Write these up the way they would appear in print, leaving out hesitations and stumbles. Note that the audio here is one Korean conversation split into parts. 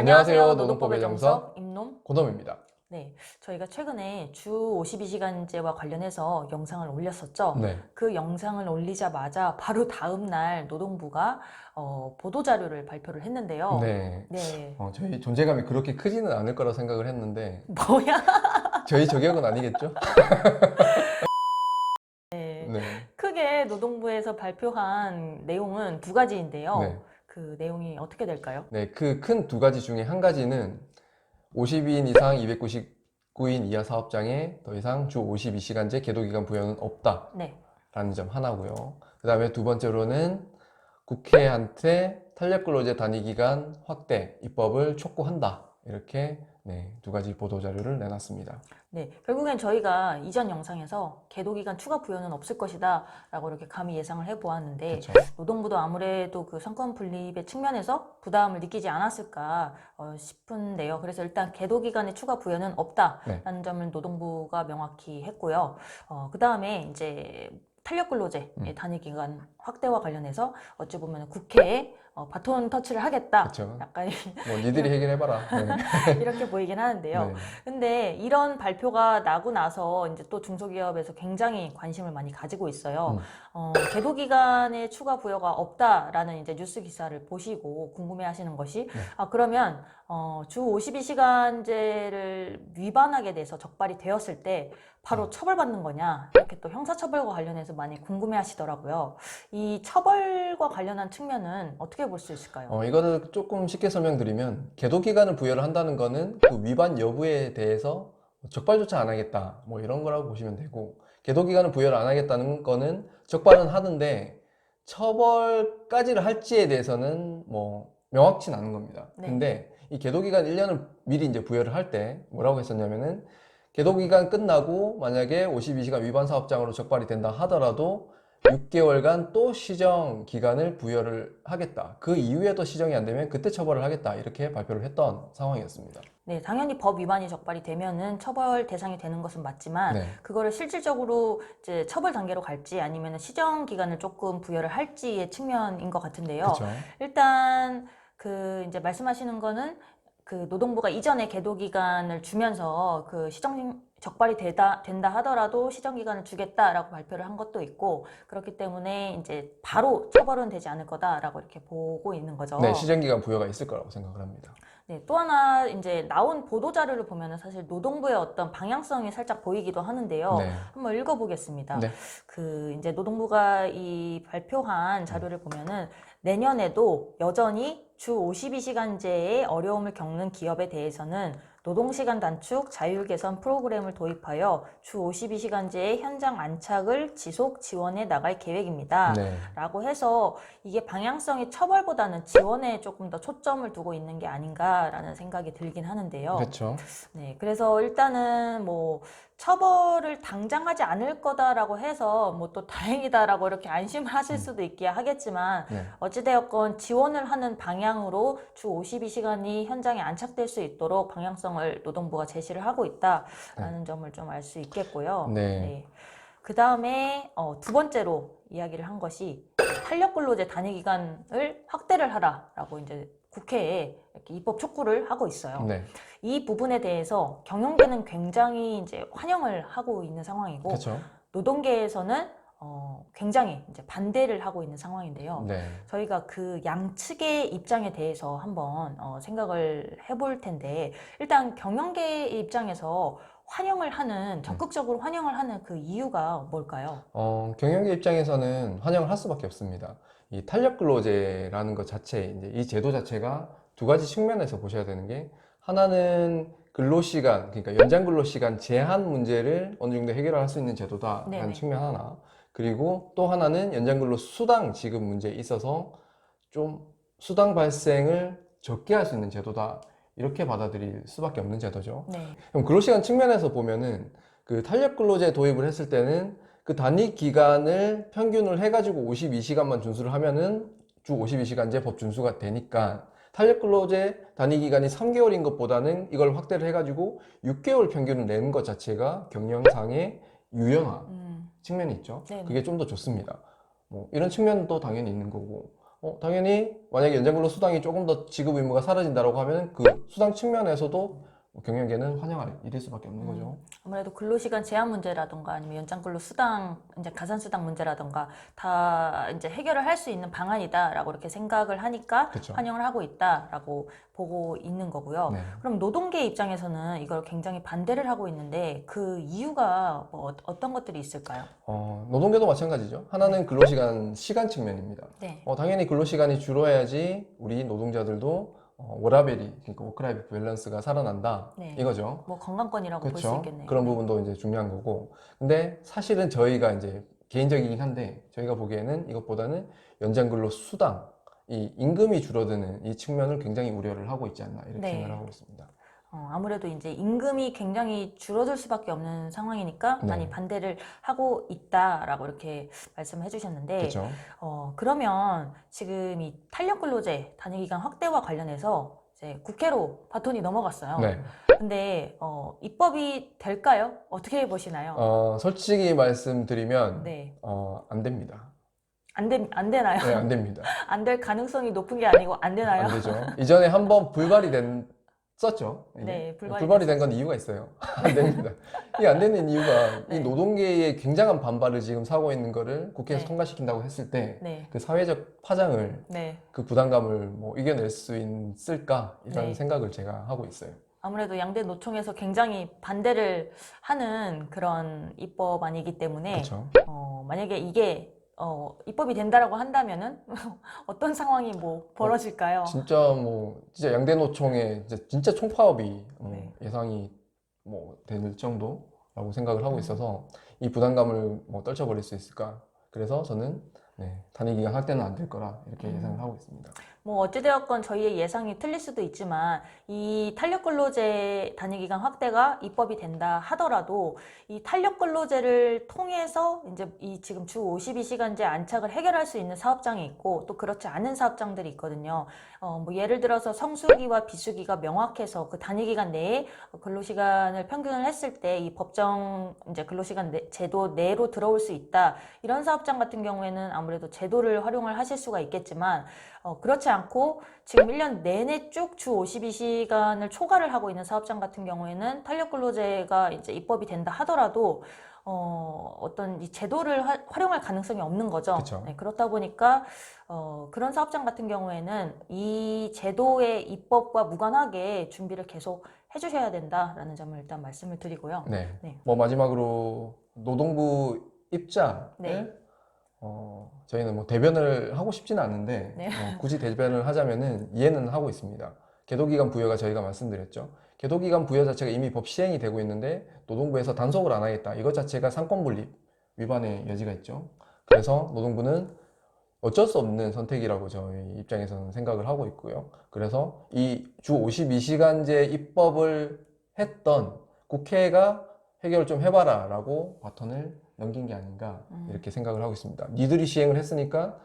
안녕하세요. 노동법의 정석 임놈. 고놈입니다. 네, 저희가 최근에 주 52시간제와 관련해서 영상을 올렸었죠. 네. 그 영상을 올리자마자 바로 다음 날 노동부가 보도자료를 발표를 했는데요. 네. 네, 저희 존재감이 그렇게 크지는 않을 거라 생각을 했는데 뭐야? 저희 저격은 아니겠죠? 네, 네. 크게 노동부에서 발표한 내용은 두 가지인데요. 네. 그 내용이 어떻게 될까요? 네. 그 큰 두 가지 중에 한 가지는 52인 이상 299인 이하 사업장에 더 이상 주 52시간제 계도기간 부여는 없다라는 네, 점 하나고요. 그 다음에 두 번째로는 국회한테 탄력근로제 단위기간 확대 입법을 촉구한다. 이렇게 두 가지 보도자료를 내놨습니다. 네, 결국엔 저희가 이전 영상에서 계도기간 추가 부여는 없을 것이다 라고 이렇게 감히 예상을 해보았는데, 그렇죠. 노동부도 아무래도 그 상권 분립의 측면에서 부담을 느끼지 않았을까 싶은데요. 그래서 일단 계도기간의 추가 부여는 없다라는 점을 노동부가 명확히 했고요. 그 다음에 이제 탄력근로제 단위기간 확대와 관련해서 어찌 보면 국회에 바톤 터치를 하겠다. 그렇죠. 약간 뭐 니들이 해결해봐라. 네. 이렇게 보이긴 하는데요. 네. 근데 이런 발표가 나고 나서 이제 또 중소기업에서 굉장히 관심을 많이 가지고 있어요. 계도기간의 추가 부여가 없다라는 이제 뉴스 기사를 보시고 궁금해하시는 것이 그러면 주 52시간제를 위반하게 돼서 적발이 되었을 때 바로 처벌받는 거냐, 이렇게 또 형사처벌과 관련해서 많이 궁금해하시더라고요. 이 처벌과 관련한 측면은 어떻게 볼 수 있을까요? 이거를 조금 쉽게 설명드리면 계도기간을 부여를 한다는 거는 그 위반 여부에 대해서 적발조차 안 하겠다 뭐 이런 거라고 보시면 되고, 계도기간을 부여를 안 하겠다는 거는 적발은 하는데 처벌까지를 할지에 대해서는 뭐 명확치는 않은 겁니다. 네. 근데 이 계도기간 1년을 미리 이제 부여를 할 때 뭐라고 했었냐면은, 계도기간 끝나고 만약에 52시간 위반 사업장으로 적발이 된다 하더라도 6개월간 또 시정 기간을 부여를 하겠다. 그 이후에도 시정이 안 되면 그때 처벌을 하겠다. 이렇게 발표를 했던 상황이었습니다. 네, 당연히 법 위반이 적발이 되면은 처벌 대상이 되는 것은 맞지만, 네. 그거를 실질적으로 이제 처벌 단계로 갈지 아니면 시정 기간을 조금 부여를 할지의 측면인 것 같은데요. 그렇죠. 일단 그 이제 말씀하시는 거는 그 노동부가 이전에 계도 기간을 주면서 그 시정 적발이 된다 하더라도 시정 기간을 주겠다라고 발표를 한 것도 있고, 그렇기 때문에 이제 바로 처벌은 되지 않을 거다라고 이렇게 보고 있는 거죠. 네, 시정기간 부여가 있을 거라고 생각을 합니다. 네, 또 하나 이제 나온 보도 자료를 보면은 사실 노동부의 어떤 방향성이 살짝 보이기도 하는데요. 네. 한번 읽어보겠습니다. 네. 그 이제 노동부가 이 발표한 자료를 보면은 내년에도 여전히 주 52시간제에 어려움을 겪는 기업에 대해서는 노동시간 단축, 자율 개선 프로그램을 도입하여 주 52시간제의 현장 안착을 지속 지원해 나갈 계획입니다. 네. 라고 해서 이게 방향성이 처벌보다는 지원에 조금 더 초점을 두고 있는 게 아닌가라는 생각이 들긴 하는데요. 그렇죠. 네, 그래서 일단은 뭐 처벌을 당장 하지 않을 거다라고 해서 뭐 또 다행이다라고 이렇게 안심을 하실 수도 있기야 하겠지만, 네. 어찌되었건 지원을 하는 방향으로 주 52시간이 현장에 안착될 수 있도록 방향성을 노동부가 제시를 하고 있다라는 점을 좀 알 수 있겠고요. 네. 그 다음에 두 번째로 이야기를 한 것이 탄력근로제 단위기간을 확대를 하라라고 이제 국회에 이렇게 입법 촉구를 하고 있어요. 네. 이 부분에 대해서 경영계는 굉장히 이제 환영을 하고 있는 상황이고, 그렇죠. 노동계에서는 굉장히 이제 반대를 하고 있는 상황인데요. 네. 저희가 그 양측의 입장에 대해서 한번 생각을 해볼 텐데, 일단 경영계의 입장에서 적극적으로 환영을 하는 그 이유가 뭘까요? 경영계 입장에서는 환영을 할 수밖에 없습니다. 이 탄력근로제라는 것 자체, 이제 이 제도 자체가 두 가지 측면에서 보셔야 되는 게, 하나는 근로시간, 그러니까 연장 근로시간 제한 문제를 어느 정도 해결할 수 있는 제도다라는 네네. 측면 하나, 그리고 또 하나는 연장 근로 수당 지급 문제에 있어서 좀 수당 발생을 적게 할 수 있는 제도다, 이렇게 받아들일 수밖에 없는 제도죠. 네. 그럼 근로시간 측면에서 보면은 그 탄력근로제 도입을 했을 때는 그 단위 기간을 평균을 해가지고 52시간만 준수를 하면은 주 52시간제 법 준수가 되니까, 탄력근로제 단위 기간이 3개월인 것보다는 이걸 확대를 해가지고 6개월 평균을 내는 것 자체가 경영상의 유연한 측면이 있죠. 네네. 그게 좀 더 좋습니다. 뭐 이런 측면도 당연히 있는 거고, 당연히 만약에 연장근로 수당이 조금 더 지급 의무가 사라진다고 하면 그 수당 측면에서도 경영계는 환영할 일일 수밖에 없는 거죠. 아무래도 근로시간 제한 문제라던가 아니면 연장근로 수당, 이제 가산수당 문제라던가 다 이제 해결을 할 수 있는 방안이다라고 이렇게 생각을 하니까 그쵸. 환영을 하고 있다라고 보고 있는 거고요. 네. 그럼 노동계 입장에서는 이걸 굉장히 반대를 하고 있는데 그 이유가 뭐 어떤 것들이 있을까요? 노동계도 마찬가지죠. 하나는 근로시간 시간 측면입니다. 네. 당연히 근로시간이 줄어야지 우리 노동자들도 워라밸이, 그러니까 워크라이프 밸런스가 살아난다. 네. 이거죠. 뭐 건강권이라고 볼 수 그렇죠. 있겠네요. 그런 네. 부분도 이제 중요한 거고. 근데 사실은 저희가 이제 개인적이긴 한데 저희가 보기에는 이것보다는 연장근로 수당, 이 임금이 줄어드는 이 측면을 굉장히 우려를 하고 있지 않나 이렇게 네. 생각을 하고 있습니다. 아무래도 이제 임금이 굉장히 줄어들 수밖에 없는 상황이니까 네. 많이 반대를 하고 있다라고 이렇게 말씀해 주셨는데, 그렇죠. 그러면 지금 이 탄력근로제 단위기간 확대와 관련해서 이제 국회로 바톤이 넘어갔어요. 네. 근데 입법이 될까요? 어떻게 보시나요? 솔직히 말씀드리면 네. 안 됩니다. 안 되나요? 네, 안 됩니다. 안 될 가능성이 높은 게 아니고 안 되나요? 안 되죠. 이전에 한번 불발이 썼죠. 이게. 네, 불발이 된 건 이유가 있어요. 안 됩니다. 이게 안 되는 이유가 네. 이 노동계의 굉장한 반발을 지금 사고 있는 거를 국회에서 네. 통과시킨다고 했을 때 네. 그 사회적 파장을, 네. 그 부담감을 뭐 이겨낼 수 있을까 이런 네. 생각을 제가 하고 있어요. 아무래도 양대 노총에서 굉장히 반대를 하는 그런 입법안이기 때문에 그렇죠. 만약에 이게 입법이 된다라고 한다면은 어떤 상황이 뭐 벌어질까요? 진짜 양대 노총의 진짜 총파업이 네. 예상이 뭐 될 정도라고 생각을 하고 있어서 이 부담감을 뭐 떨쳐버릴 수 있을까. 그래서 저는 단위기간 확대는 안 될 거라 이렇게 예상을 하고 있습니다. 뭐 어찌되었건 저희의 예상이 틀릴 수도 있지만 이 탄력근로제 단위기간 확대가 입법이 된다 하더라도 이 탄력근로제를 통해서 이제 이 지금 주 52시간제 안착을 해결할 수 있는 사업장이 있고 또 그렇지 않은 사업장들이 있거든요. 뭐 예를 들어서 성수기와 비수기가 명확해서 그 단위기간 내에 근로시간을 평균을 했을 때 이 법정 이제 근로시간 제도 내로 들어올 수 있다. 이런 사업장 같은 경우에는 아무래도 제도를 활용을 하실 수가 있겠지만 그렇지 않고 지금 1년 내내 쭉 주 52시간을 초과를 하고 있는 사업장 같은 경우에는 탄력근로제가 이제 입법이 된다 하더라도 어떤 이 제도를 활용할 가능성이 없는 거죠. 그쵸. 네, 그렇다 보니까 그런 사업장 같은 경우에는 이 제도의 입법과 무관하게 준비를 계속 해주셔야 된다라는 점을 일단 말씀을 드리고요. 네. 네. 뭐 마지막으로 노동부 입장을 네. 저희는 뭐 대변을 하고 싶지는 않은데 네. 굳이 대변을 하자면은 이해는 하고 있습니다. 계도기간 부여가 저희가 말씀드렸죠. 계도기간 부여 자체가 이미 법 시행이 되고 있는데 노동부에서 단속을 안 하겠다. 이것 자체가 상권분립 위반의 여지가 있죠. 그래서 노동부는 어쩔 수 없는 선택이라고 저희 입장에서는 생각을 하고 있고요. 그래서 이 주 52시간제 입법을 했던 국회가 해결을 좀 해봐라 라고 바톤을 넘긴 게 아닌가 이렇게 생각을 하고 있습니다. 니들이 시행을 했으니까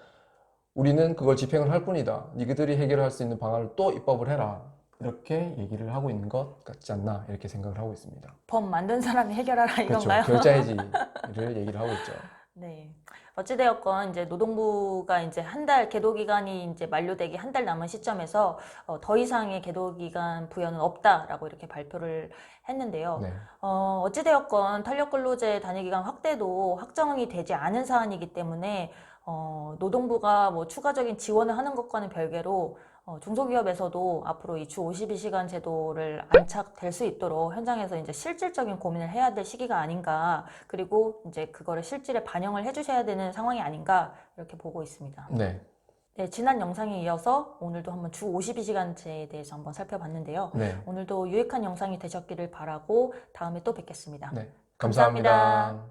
우리는 그걸 집행을 할 뿐이다. 니들이 해결할 수 있는 방안을 또 입법을 해라. 이렇게 얘기를 하고 있는 것 같지 않나 이렇게 생각을 하고 있습니다. 법 만든 사람이 해결하라 그렇죠. 이건가요? 결자해지를 얘기를 하고 있죠. 네. 어찌되었건 이제 노동부가 이제 한 달 계도 기간이 이제 만료되기 한 달 남은 시점에서 더 이상의 계도 기간 부여는 없다라고 이렇게 발표를 했는데요. 네. 어찌되었건 탄력근로제 단위기간 확대도 확정이 되지 않은 사안이기 때문에 노동부가 뭐 추가적인 지원을 하는 것과는 별개로 중소기업에서도 앞으로 이 주 52시간 제도를 안착될 수 있도록 현장에서 이제 실질적인 고민을 해야 될 시기가 아닌가, 그리고 이제 그거를 실질에 반영을 해주셔야 되는 상황이 아닌가 이렇게 보고 있습니다. 네. 네, 지난 영상에 이어서 오늘도 한번 주 52시간제에 대해서 한번 살펴봤는데요. 네. 오늘도 유익한 영상이 되셨기를 바라고 다음에 또 뵙겠습니다. 네. 감사합니다.